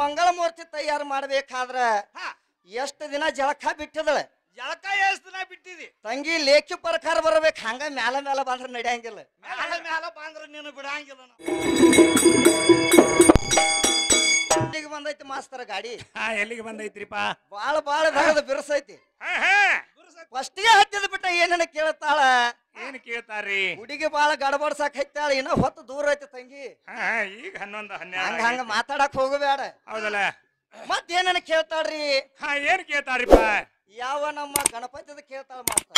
ಮಂಗಳ ಮೂರ್ತಿ ತಯಾರು ಮಾಡ್ಬೇಕಾದ್ರ ಎಷ್ಟು ದಿನ ಜಳಕ ಬಿಟ್ಟಿದಳ ಜಳಕ ಎಷ್ಟು ದಿನ ಬಿಟ್ಟಿದಿ ತಂಗಿ ಲೇಖಿ ಪ್ರಕಾರ ಬರ್ಬೇಕು ಹಂಗ ಮ್ಯಾಲ ಮ್ಯಾಲ ಬಂದ್ರ ನಡೆಯಂಗಿಲ್ಲ ಮ್ಯಾಲ ಬಂದ್ರ ನೀನು ಬಿಡಂಗಿಲ್ಲ ಎಲ್ಲಿಗೆ ಬಂದೈತಿ ಮಾಸ್ತರ ಗಾಡಿ ಎಲ್ಲಿಗೆ ಬಂದೈತ್ರಿಪ ಬಾಳ ಬಾಳ ದಾರದ ಬಿರ್ಸೈತಿ ಫಸ್ಟಿಗೆ ಹತ್ತಿದ ಬಿಟ್ಟ ಏನೇನ ಕೇಳ್ತಾಳ ಏನ್ ಕೇಳ್ತಾರ್ರಿ ಹುಡುಗಿ ಬಾಳ ಗಡಬಡ್ಸಾಕ್ ಹತ್ತಾಳ ಇನ್ನ ಹೊತ್ತು ದೂರ ಐತಿ ತಂಗಿ ಈಗ 11 ಹಂಗ 12 ಹಂಗ ಮಾತಾಡಕ್ ಹೋಗಬೇಡ ಹೌದಲ್ಲ ಮತ್ತೇನ ಕೇಳ್ತಾಳ್ರಿ ಏನ್ ಕೇಳ್ತಾರಿಪ್ಪ ಯಾವ ನಮ್ಮ ಗಣಪತಿದ ಕೇಳ್ತಾಳ ಮಾಸ್ತರ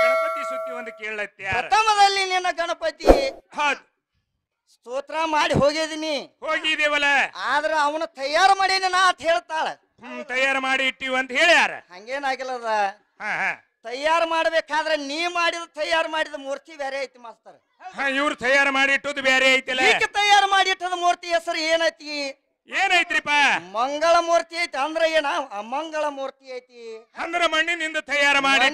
ಗಣಪತಿ ಸುದ್ದಿ ಒಂದು ಕೇಳತ್ಯ ಪ್ರಥಮದಲ್ಲಿ ನಿನ್ನ ಗಣಪತಿ ಹೌದ್ ಸ್ತೋತ್ರ ಮಾಡಿ ಹೋಗಿದೀನಿ ಹೋಗಿದೇವಲ್ಲ ಆದ್ರ ಅವನ ತಯಾರು ಮಾಡೀನಿ ನಾ ಅಂತ ಹೇಳ್ತಾಳ ತಯಾರು ಮಾಡಿ ಇಟ್ಟಿವ್ ಅಂತ ಹೇಳ್ಯಾರ ಹಂಗೇನಾಗಿಲ್ಲದ ತಯಾರು ಮಾಡ್ಬೇಕಾದ್ರೆ ನೀ ತಯಾರು ಮಾಡಿದ ಮೂರ್ತಿ ಬೇರೆ ಐತಿ ಮಾಸ್ತರ್ ಇವ್ರು ತಯಾರು ಮಾಡಿ ಇಟ್ಟುದು ಬೇರೆ ಐತಿಲ್ಲ ಈಗ ತಯಾರು ಮಾಡಿ ಇಟ್ಟದ ಮೂರ್ತಿ ಹೆಸರು ಏನೈತಿ ಏನೈತ್ರಿಪ ಮಂಗಳ ಮೂರ್ತಿ ಐತಿ ಅಂದ್ರ ಏನ ಅಮಂಗಳ ಮೂರ್ತಿ ಐತಿ ಅಂದ್ರ ಮಣ್ಣಿನಿಂದ ತಯಾರು ಮಾಡಿ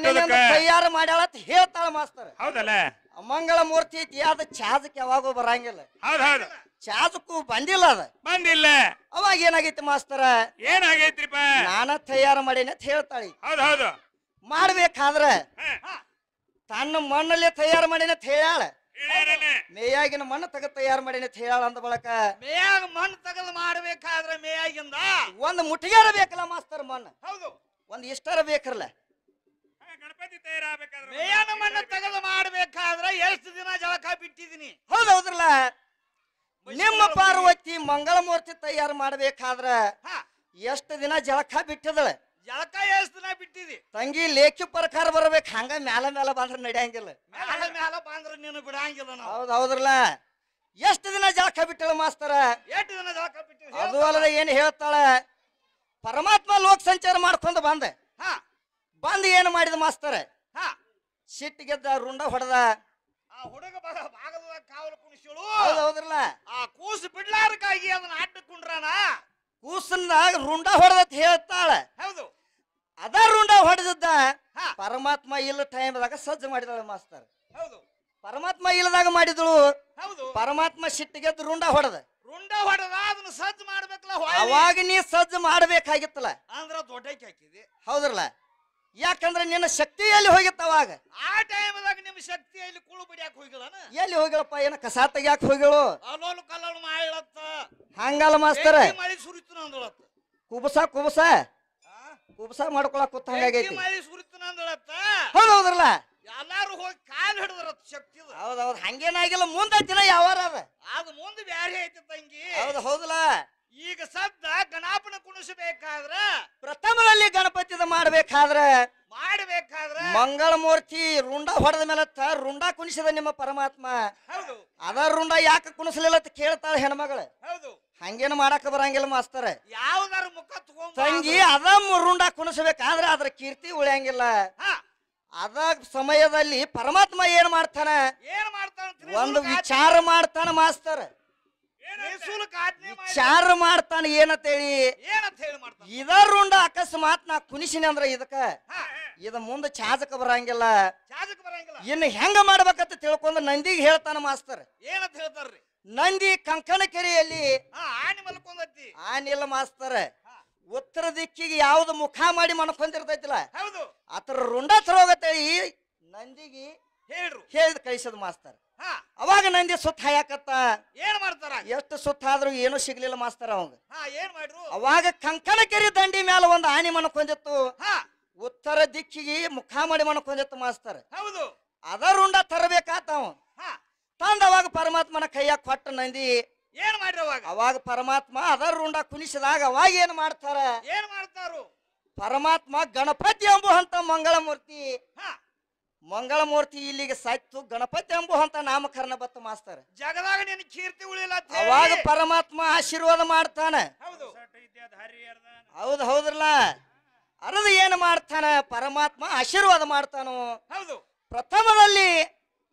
ತಯಾರು ಮಾಡ್ಯಾಳ ಅಂತ ಹೇಳ್ತಾಳ ಮಾಸ್ತರ್ ಹೌದಲ್ಲ ಅಮಂಗಳ ಮೂರ್ತಿ ಐತಿ ಅದ ಚಾಜಕ್ ಯಾವಾಗೂ ಬರಂಗಿಲ್ಲ ಹೌದ್ ಹೌದು ಚಾಜಕ್ಕೂ ಬಂದಿಲ್ಲ ಅದ ಬಂದಿಲ್ಲ ಅವಾಗ ಏನಾಗೈತಿ ಮಾಸ್ತರ ಏನಾಗೈತ್ರಿಪ ನಾನ ತಯಾರು ಮಾಡೀನಿ ಅಂತ ಹೇಳ್ತಾಳಿ ಹೌದ್ ಹೌದು ಮಾಡ್ಬೇಕಾದ್ರ ತನ್ನ ಮಣ್ಣಲ್ಲೇ ತಯಾರು ಮಾಡೀನಿ ಅಂತ ಹೇಳ್ಯಾಳ ಮೇಯಾಗಿನ ಮಣ್ಣು ತಗದ್ ತಯಾರು ಮಾಡೀನಿ ಅಂತ ಹೇಳ್ಯಾಳ ಅಂದ ಬಳಕ ಮೇಯಾಗ ಮಣ್ಣು ತಗದು ಮಾಡ್ಬೇಕಾದ್ರೆ ಮೇಯಾಗಿಂದ ಒಂದ್ ಮುಟ್ಟಿಗೆರ ಬೇಕಲ್ಲ ಮಾಸ್ತರ್ ಮಣ್ಣು ಹೌದು ಒಂದ್ ಇಷ್ಟರ ಬೇಕಲ್ಲ ಗಣಪತಿ ತಯಾರಾಗಬೇಕಾದ್ರೆ ಮೇಯಾನ ಮಣ್ಣು ತಗದು ಮಾಡ್ಬೇಕಾದ್ರೆ ಎಷ್ಟು ದಿನ ಜಳಕ ಬಿಟ್ಟಿದೀನಿ ಹೌದೌದ್ರಲ್ಲ ನಿಮ್ಮ ಪಾರ್ವತಿ ಮಂಗಳ ಮೂರ್ತಿ ತಯಾರು ಮಾಡ್ಬೇಕಾದ್ರ ಎಷ್ಟು ದಿನ ಜಳಕ ಬಿಟ್ಟಿದಳ ಜಳಕ ಎಷ್ಟು ದಿನ ಬಿಟ್ಟಿದಿ ತಂಗಿ ಲೇಖಿ ಪ್ರಕಾರ ಬರ್ಬೇಕು ಹಂಗ ಮ್ಯಾಲ ಮ್ಯಾಲ ಬಂದ್ರ ನಡೆಯಂಗಿಲ್ಲ ಮ್ಯಾಲ ಬಂದ್ರ ನೀನು ಬಿಡಂಗಿಲ್ಲ ಹೌದೌದ್ರಲ್ಲ ಎಷ್ಟು ದಿನ ಜಳಕ ಬಿಟ್ಟಳ ಮಾಸ್ತರ ಎಷ್ಟು ದಿನ ಜಳಕ ಬಿಟ್ಟಿದಿ ಅದು ಅಲ್ಲದ ಏನ್ ಹೇಳ್ತಾಳ ಪರಮಾತ್ಮ ಲೋಕ ಸಂಚಾರ ಮಾಡ್ಕೊಂಡು ಬಂದೆ ಬಂದ್ ಏನ್ ಮಾಡಿದ ಮಾಸ್ತರ ಸಿಟ್ಟಿಗೆದ್ದ ರುಂಡ ಹೊಡೆದ ಆ ಹುಡುಗ ಭಾಗದ ಕಾವಲು ಕುಣಿಸಳು ಹೌದೌದ್ರಲ್ಲ ಆ ಕೂಸು ಬಿಡ್ಲಾರಕ್ಕಾಗಿ ಅದನ್ನ ಅಡ್ಡ ಕುಂಡ್ರಾನ ಕೂಸನ್ನಾಗ ರುಂಡ ಹೊಡೆದತ್ ಹೇಳ್ತಾಳ ಹೌದು ಅದ ರುಂಡ ಹೊಡೆದದ್ದ ಪರಮಾತ್ಮ ಇಲ್ಲ ಟೈಮ್ದಾಗ ಸಜ್ಜು ಮಾಡಿದಳ ಮಾಸ್ತರ್ ಹೌದು ಪರಮಾತ್ಮ ಇಲ್ಲದಾಗ ಮಾಡಿದಳು ಹೌದು ಪರಮಾತ್ಮ ಸಿಟ್ಟಿಗೆದ್ದು ರುಂಡ ಹೊಡೆದ ಅದನ್ನ ಸಜ್ಜು ಮಾಡ್ಬೇಕಲ್ಲ ಅವಾಗ ನೀ ಸಜ್ಜು ಮಾಡ್ಬೇಕಾಗಿತ್ತಲ್ಲ ಅಂದ್ರ ದೊಡ್ಡಕ್ಕೆ ಹಾಕಿದಿ ಹೌದ್ರಲ್ಲ ಯಾಕಂದ್ರೆ ನಿನ್ನ ಶಕ್ತಿ ಎಲ್ಲಿ ಹೋಗಿತ್ತ ಅವಾಗ ಆ ಟೈಮ್ದಾಗ ನಿಮ್ ಶಕ್ತಿಯಲ್ಲಿ ಕುಳು ಬಿಡ್ಯಾಕ ಹೋಗಿಲ್ಲನ ಎಲ್ಲಿ ಹೋಗಿಳಪ್ಪ ಏನ ಕಸ ತೆಗ್ಯಾಕ ಹೋಗಿಳು ಅಲ್ಲೋಲು ಕಲ್ಲೋಲು ಮಾಡತ್ತ ಹಂಗಲ್ಲ ಮಾಸ್ತರ ಮಳಿ ಸುರಿತು ನಂದಳತ್ತ ಕುಬಸ ಕುಬಸ ಕುಬಸ ಮಾಡ್ಕೊಳಕ್ ಕೂತ ಹಂಗಾಗೈತಿ ಮಳಿ ಸುರಿತು ನಂದಳತ್ತ ಹೌದೌದ್ರಲ್ಲ ಎಲ್ಲಾರು ಹೋಗಿ ಕಾಲ್ ಹಿಡಿದ್ರತ್ತ ಶಕ್ತಿ ಹೌದೌದು ಹಂಗೇನಾಗಿಲ್ಲ ಮುಂದೆ ದಿನ ಯಾವಾರ ಅದ ಅದು ಮುಂದೆ ಬ್ಯಾರೆ ಐತಿ ತಂಗಿ ಹೌದಲ್ಲ ಈಗ ಸದ್ದ ಗಣಪನ ಕುಣಿಸಬೇಕಾದ್ರ ಪ್ರಥಮದಲ್ಲಿ ಗಣಪತಿದ ಮಾಡ್ಬೇಕಾದ್ರ ಮಂಗಳ ಮೂರ್ತಿ ರುಂಡ ಹೊಡೆದ ಮೇಲೆ ರುಂಡ ಕುಣಿಸಿದ ನಿಮ್ಮ ಪರಮಾತ್ಮ ಅದ ರುಂಡ ಯಾಕೆ ಕುಣಿಸಲಿಲ್ಲ ಅಂತ ಕೇಳ್ತಾಳ ಹೆಣ್ಮಗಳು ಹಂಗೇನು ಮಾಡಾಕ ಬರಂಗಿಲ್ಲ ಮಾಸ್ತರ ಯಾವ್ದಾರ ಮುಖ ತಂಗಿ ಅದ ರುಂಡ ಕುಣಿಸಬೇಕಾದ್ರೆ ಅದ್ರ ಕೀರ್ತಿ ಉಳಿಯಂಗಿಲ್ಲ ಅದ ಸಮಯದಲ್ಲಿ ಪರಮಾತ್ಮ ಏನ್ ಮಾಡ್ತಾನ ಒಂದು ವಿಚಾರ ಮಾಡ್ತಾನ ಮಾಸ್ತರ್ ವಿಚಾರ ಮಾಡ್ತಾನ ಏನಂತೇಳಿ ಇದ ರುಂಡ ಅಕಸ್ಮಾತ್ ನಾ ಕುಣಿಸಿನಿ ಅಂದ್ರ ಇದಕ್ಕ ಇದ ಮುಂದ ಚಾಜಕ ಬರಂಗಿಲ್ಲ ಇನ್ನು ಹೆಂಗ ಮಾಡ್ಬೇಕಂತ ತಿಳ್ಕೊಂಡ ನಂದಿಗೆ ಹೇಳ್ತಾನ ಮಾಸ್ತರ್ ಏನಂತ ಹೇಳ್ತಾರ್ರಿ ನಂದಿ ಕಂಕಣ ಕೆರೆಯಲ್ಲಿ ಆನಿ ಮಲ್ಕೊಂಡೈತಿ ಆನಿಲ್ಲ ಮಾಸ್ತರ್ ಉತ್ತರ ದಿಕ್ಕಿಗೆ ಯಾವ್ದು ಮುಖ ಮಾಡಿ ಮನ್ಕೊಂಡಿರ್ತೈತಿಲ್ಲ ಆತರ ರುಂಡ ತರೋಗತ್ತೇಳಿ ನಂದಿಗೆ ಹೇಳಿದ ಕಳಿಸದ ಮಾಸ್ತರ್ ಅವಾಗ ನಂದಿ ಸುತ್ತ ಹಾಯಕತ್ತ ಏನ್ ಮಾಡ್ತಾರ ಎಷ್ಟು ಸುತ್ತ ಆದ್ರೂ ಏನು ಸಿಗ್ಲಿಲ್ಲ ಮಾಸ್ತರ ಅವಂಗ ಏನ್ ಮಾಡ್ರು ಅವಾಗ ಕಂಕಣ ಕೆರೆ ದಂಡಿ ಮ್ಯಾಲ ಒಂದು ಆನಿ ಮನ್ಕೊಂಡಿತ್ತು ಉತ್ತರ ದಿಕ್ಕಿಗೆ ಮುಖ ಮಾಡಿ ಮನ್ಕೊಂಡಿತ್ತು ಮಾಸ್ತರ್ ಹೌದು ಅದ ರುಂಡ ತರಬೇಕಾತ ಅವ ತಂದ ಅವಾಗ ಪರಮಾತ್ಮನ ಕೈಯಾಗ ಕೊಟ್ಟ ನಂದಿ ಏನ್ ಮಾಡ್ರಿ ಅವಾಗ ಪರಮಾತ್ಮ ಅದ ರುಂಡ ಕುಣಿಸಿದಾಗ ಅವಾಗ ಏನ್ ಮಾಡ್ತಾರು ಪರಮಾತ್ಮ ಗಣಪತಿ ಎಂಬುವಂತ ಮಂಗಳ ಮೂರ್ತಿ ಇಲ್ಲಿಗೆ ಸಾಯ್ತು ಗಣಪತಿ ಎಂಬುವಂತ ನಾಮಕರಣ ಬತ್ತ ಮಾಸ್ತರ್ ಜಗದಾಗ ನಿನ್ ಕೀರ್ತಿ ಉಳಿಲ್ಲ ಅವಾಗ ಪರಮಾತ್ಮ ಆಶೀರ್ವಾದ ಮಾಡ್ತಾನ ಹೌದ್ರಲ್ಲ ಅರದ ಏನ್ ಮಾಡ್ತಾನ ಪರಮಾತ್ಮ ಆಶೀರ್ವಾದ ಮಾಡ್ತಾನು ಪ್ರಥಮದಲ್ಲಿ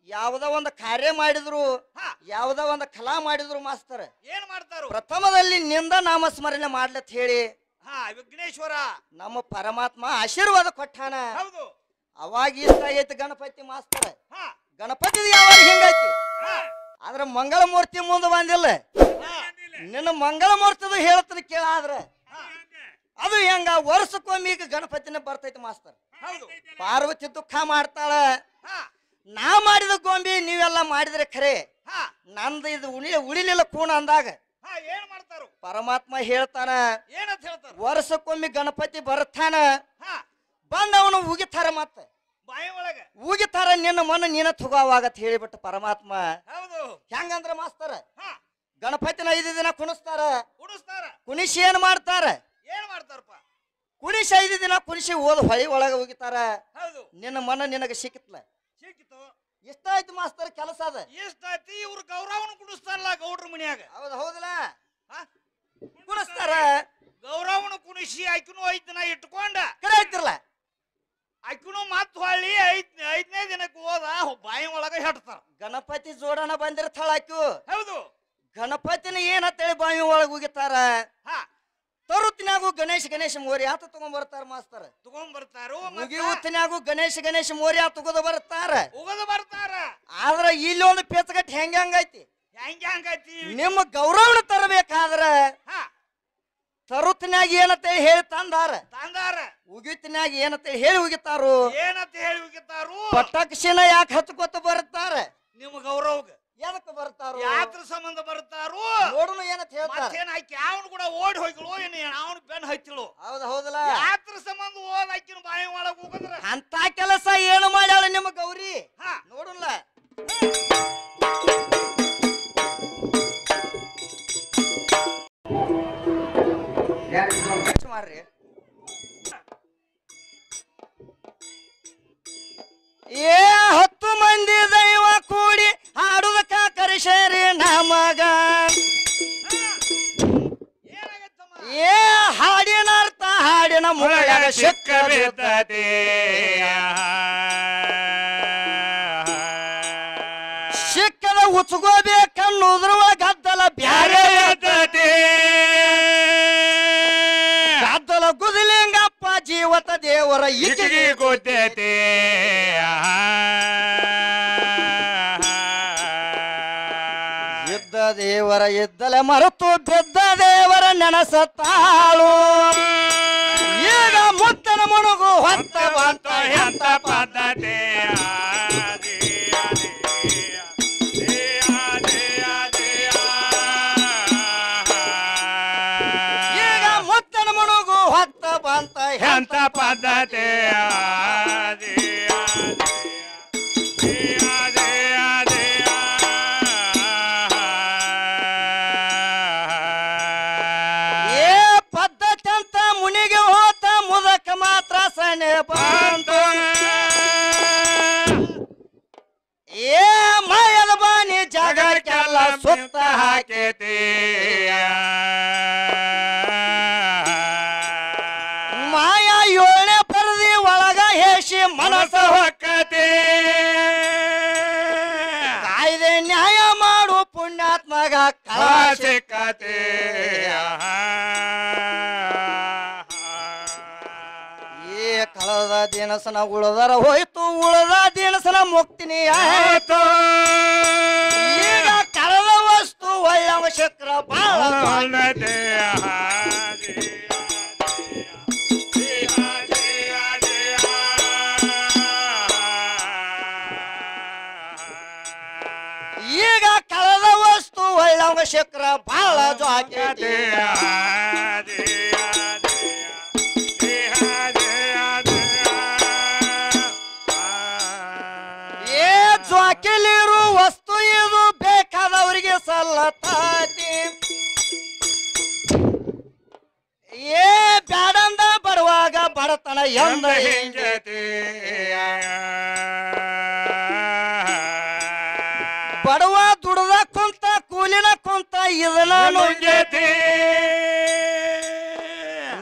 ಯಾವುದ ಒಂದು ಕಾರ್ಯ ಮಾಡಿದ್ರು ಯಾವುದ ಒಂದು ಕಲಾ ಮಾಡಿದ್ರು ಮಾಸ್ತರ್ ಏನ್ ಮಾಡ್ತಾರು ಪ್ರಥಮದಲ್ಲಿ ನಿಂದ ನಾಮಸ್ಮರಣೆ ಮಾಡ್ಲತ್ ಹೇಳಿ ವಿಘ್ನೇಶ್ವರ ನಮ್ಮ ಪರಮಾತ್ಮ ಆಶೀರ್ವಾದ ಕೊಟ್ಟಾನ ಅವಾಗ ಇಷ್ಟ ಆಗೈತಿ ಗಣಪತಿ ಮಾಸ್ತರ ಗಣಪತಿ ಯಾವಾಗ ಹಿಂಗೈತಿ ಆದ್ರ ಮಂಗಳ ಮೂರ್ತಿ ಮುಂದೆ ಬಂದಿಲ್ಲ ನಿನ್ನ ಮಂಗಳ ಮೂರ್ತದ ಹೇಳ್ತಾನೆ ಕೇಳಾದ್ರ ಅದು ಹೆಂಗ ವರ್ಷಕ್ಕೊಮ್ಮೆ ಈಗ ಗಣಪತಿನ ಬರ್ತೈತಿ ಮಾಸ್ತರ್. ಹೌದು. ಪಾರ್ವತಿ ದುಃಖ ಮಾಡ್ತಾಳ. ನಾ ಮಾಡಿದ ಗೊಂಬಿ ನೀವೆಲ್ಲ ಮಾಡಿದ್ರೆ ಖರೆ, ನಂದು ಇದು ಉಳಿಲಿಲ್ಲ ಕೂಣ ಅಂದಾಗ ಏನ್ ಮಾಡ್ತಾರು? ಪರಮಾತ್ಮ ಹೇಳ್ತಾನ ಏನಂತ ಹೇಳ್ತಾರ? ವರ್ಷಕ್ಕೊಮ್ಮೆ ಗಣಪತಿ ಬರ್ತಾನ, ಬಂದ ಅವನು ಉಗಿತಾರ, ಮತ್ತೆ ಬಾಯಿ ಒಳಗ ಉಗಿತಾರ, ನಿನ್ನ ಮನ ನೀನ ತುಗಾವಾಗತ್ ಹೇಳಿಬಿಟ್ಟು ಪರಮಾತ್ಮ. ಹೌದು. ಹೆಂಗಂದ್ರ ಮಾಸ್ತರ ಗಣಪತಿನ 5 ದಿನ ಕುಣಿಸ್ತಾರ. ಕುಣಿಸ್ತಾರ. ಕುಣಿಸಿ ಏನ್ ಮಾಡ್ತಾರ? ಏನ್ ಮಾಡ್ತಾರಪ್ಪ? ಕುಣಿಸಿ 5 ದಿನ ಕುಣಿಸಿ ಓದ್ ಹೊಳಿ ಒಳಗ ಉಗಿತಾರ. ಹೌದು. ನಿನ್ನ ಮನ ನಿನಗ ಸಿಕ್ಕಿತ್ಲ. ಸಿಕ್ಕಿತು. ಇಷ್ಟ ಆಯ್ತು ಮಾಸ್ತರ್ ಕೆಲಸ ಅದ. ಇಷ್ಟ ಐತಿ. ಇವ್ರ ಗೌರವನು ಕುಣಿಸ್ತಾರಲ್ಲ ಗೌಡ್ರ ಮನ್ಯಾಗ. ಹೌದು ಹೌದಲ್ಲ, ಕುಣಿಸ್ತಾರ. ಗೌರವನು ಕುಣಿಸಿ ಆಕಿನೂ 5 ದಿನ ಇಟ್ಕೊಂಡ ಕರೆ ಐತಿರಲ್ಲ, ಆಕಿನೂ ಮತ್ ಹೊಳ್ಳಿ 5ನೇ ದಿನಕ್ಕೆ ಹೋದ ಬಾಯಿ ಒಳಗ ಹೆಡ್ತಾರ. ಗಣಪತಿ ಜೋಡಣ ಬಂದಿರ್ತಾಳ ಆಕ್ಯು. ಹೌದು. ಗಣಪತಿನ ಏನಂತೇಳಿ ಬಾವಿ ಒಳಗ ಉಗಿತಾರ. ತರುತ್ತಿನಾಗು ಗಣೇಶ ಮೋರಿ ಆತ ತಗೊಂಡ್ ಬರ್ತಾರ ಮಾಸ್ತರ. ತಗೊಂಡ್ ಬರ್ತಾರು. ಮುಗಿಯುತ್ತಿನಾಗು ಗಣೇಶ ಮೋರಿ ಆತ ತಗೋದು ಬರ್ತಾರ. ಉಗದು ಬರ್ತಾರ. ಆದ್ರ ಇಲ್ಲಿ ಒಂದು ಪೆಚ್ಚಗಟ್ಟಿ ಹೆಂಗೈತಿ? ಹೆಂಗೈತಿ? ನಿಮ್ಮ ಗೌರವನ ತರಬೇಕಾದ್ರ ತರುತ್ತಿನಾಗ ಏನಂತೇಳಿ ಹೇಳಿ ತಂದಾರ. ಉಗಿತಿನಾಗ ಏನಂತೇಳಿ ಹೇಳಿ ಉಗಿತಾರು. ಏನಂತ ಹೇಳಿ ಉಗಿತಾರು? ಪಟಾಕ್ಷಿನ ಯಾಕೆ ಹಚ್ಕೊತ ಬರ್ತಾರ? ನಿಮ್ಮ ಗೌರವಗ ಎದಕ್ಕೆ ಬರ್ತಾರು? ಯಾತ್ರ ಸಂಬಂಧ ಬರ್ತಾರು. ನೋಡನು ಏನಂತ ಹೇಳ್ತಾರ? ಆಕಿ ಅವನು ಕೂಡ ಓಡಿ ಹೋಗಿಳು, ಅವನು ಬೆನ್ ಹಚ್ಚಿಳು. ಹೌದ ಹೌದಲ್ಲ, ಯಾತ್ರ ಸಂಬಂಧ ಹೋದ ಆಕಿನ ಬಾಯಿ ಒಳಗ ಹೋಗದ್ರ ಅಂತ ಕೆಲಸ ಏನು ಮಾಡ್ಯಾಳ ನಿಮ್ಮ ಗೌರಿ? ನೋಡಲ್ಲ ಮಾಡ್ರಿ. ಏ 10 ಮಂದಿ ದೈವ ಕೂಡಿ ಹಾಡುದಕ್ಕ ಕರೆಸೇರಿ ನಮಗ. ಏ ಹಾಡಿನ ಅರ್ಥ ಹಾಡಿನ ಮುಳಗ ಸಿಕ್ಕಬಿದ್ದತೆ. ಸಿಕ್ಕದ ಉಚ್ಕೋಬೇಕನ್ನುದ್ರುವ ಗದ್ದಲ ಬ್ಯಾರೆ ಇದ್ದತೆ. ಗದ್ದಲ ಗುದಿಲಿಂಗಪ್ಪ ಜೀವತ ದೇವರ ಈಕೆಗೆ ಗೊತ್ತೈತೆ. ಇದ್ದ ದೇವರ ಇದ್ದಲೆ ಮರೆತು ಬಿದ್ದ ದೇವರ ನೆನಸತ್ತಾಳು. ಈಗ ಮುತ್ತನ ಮುಣುಗು ಹೊತ್ತ ಬಂತ ಎಂತ ಪದ್ಧತಿ. ಈಗ ಮುತ್ತನ ಮುಣುಗು ಹೊತ್ತ ಬಂತ ಎಂತ ಪದ್ಧತಿ. ಏ ಮಾಯದ ಬಾನಿ ಜಗಕ್ಕೆಲ್ಲ ಸುತ್ತ ಹಾಕೇತಿ. ಮಾಯಾ 7ನೇ ಪರದಿ ಒಳಗ ಹೇಸಿ ಮನಸ ಹೊಕ್ಕತಿ. ಕಾಯ್ದೆ ನ್ಯಾಯ ಮಾಡು ಪುಣ್ಯಾತ್ಮಗ ಕಳ ಸಿಕ್ಕತಿ. ಕಳದ ದಿನಸನ ಉಳದರ ಹೋಯ್ತು, ಉಳದ ದಿನಸನ ಮುಕ್ತಿನಿ ಆಯ್ತು. ಈಗ ಕಳದ ವಸ್ತು ಒಳ್ಳೆವ ಶಕ್ರ ಬಾಳ ಈಗ ಕಳದ ವಸ್ತು ಒಳ್ಳೆವ ಶಕ್ರ ಬಾಳ ಜಾಕೇತಿ. ಜ್ವಾಕಿಲಿರು ವಸ್ತು ಇದು ಬೇಕಾದವರಿಗೆ ಸಲ್ಲತಾತಿ. ಏ ಬ್ಯಾಡಂದ ಬರುವಾಗ ಬಡತನ ಎಂದ ಹಿಂಗತಿ. ಬಡವ ದುಡದ ಕುಂತ ಕೂಲಿನ ಕುಂತ ಇದನ್ನ ನುಂಗತಿ.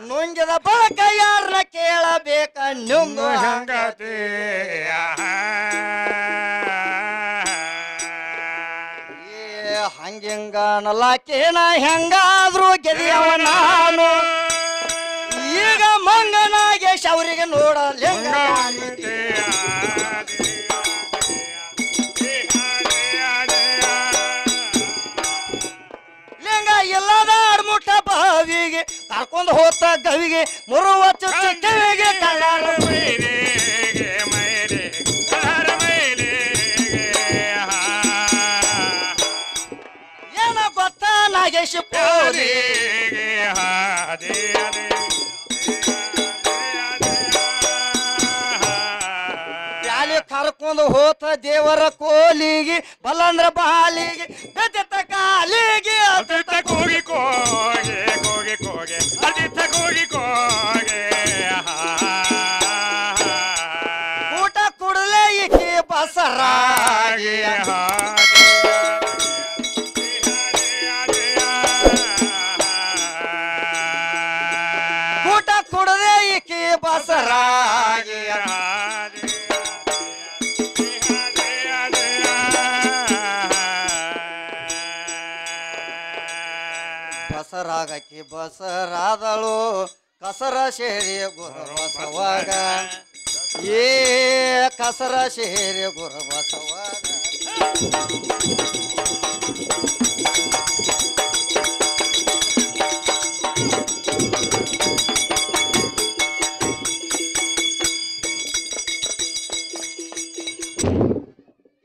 ನುಂಗಿದ ಬಳಕ ಯಾರನ್ನ ಕೇಳಬೇಕ ನುಂಗು ಹಂಗತಿ. ಹಂಗಿಂಗನಲಾಕೇನ ಹೆಂಗಾದ್ರು ಗೆದಿಯವ ನಾನು. ಈಗ ಮಂಗನಾಗೇಶ ಅವರಿಗೆ ನೋಡಲಿಂಗ. ಲಿಂಗ ಇಲ್ಲ ಬಿಟ್ಟ ಬಾವಿಗೆ ಕರ್ಕೊಂಡು ಹೋತ ಗವಿಗೆ ಮುರುವ ಚುಚ್ಚಿ ಕಿವಿಗೆ ಕಳ್ಳರ ಮೈಲಿಗೆ ಮೈಲಿಗೆ ಕಳ್ಳರ ಮೈಲಿಗೆ ಏನ ಗೊತ್ತ ನಾಗೇಶ ಪೋರಿ ಪ್ಯಾಲಿ ಕರ್ಕೊಂಡು ಹೋತ ದೇವರ ಕೋಲಿಗೆ ಬಲ್ಲಂದ್ರ ಬಾಲಿಗೆ ಬೆತ್ತ ಕಾಲಿಗೆ ಅದಿತ್ತ ಕೋಗಿ ಕೋಗೆ ಕೋಗೆ ಕೋಗೆ ಅದಿತ್ತ ಕೋಗಿ ಕೋಗೆ ಊಟ ಕುಡಲೇ ಈಕೆ ಬಸರಾಗಿ ಊಟ ಕುಡದೆ ಈಕೆ ಬಸರಾಗಿ ಬಸರಾಗಕ್ಕೆ ಬಸರಾದಳು ಕಸರ ಸೇರಿ ಗುರು ಬಸವಾಗ ಏ ಕಸರ ಸೇರಿ ಗುರು ಬಸವಾಗ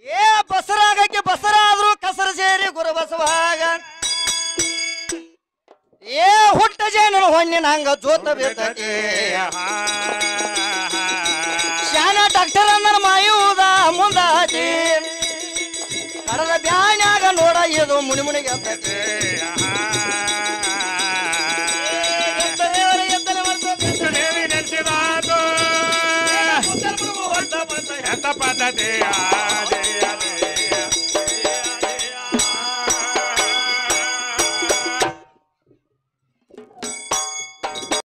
ಏ ಬಸರಾಗಕ್ಕೆ ಬಸರಾದ್ರು ಕಸರ ಸೇರಿ ಗುರು ಬಸವಾಗ ಏ ಹುಟ್ಟ ಜೇನು ಹೊಣ್ಣಿನ ಹಂಗ ಜೋತ ಬೇತಕ್ಕೆ ಶಾನ ಡಾಕ್ಟರ್ ಅಂದ್ರ ಮಾಯುವುದ ಮುಂದಾತಿ ಕಡದ ಬ್ಯಾನ್ಯಾಗ ನೋಡ ಇದು ಮುನಿ ಮುನಿಗೆ ಎತ್ತಕ್ಕೆ ಎಂತ ಪದ್ಧತಿ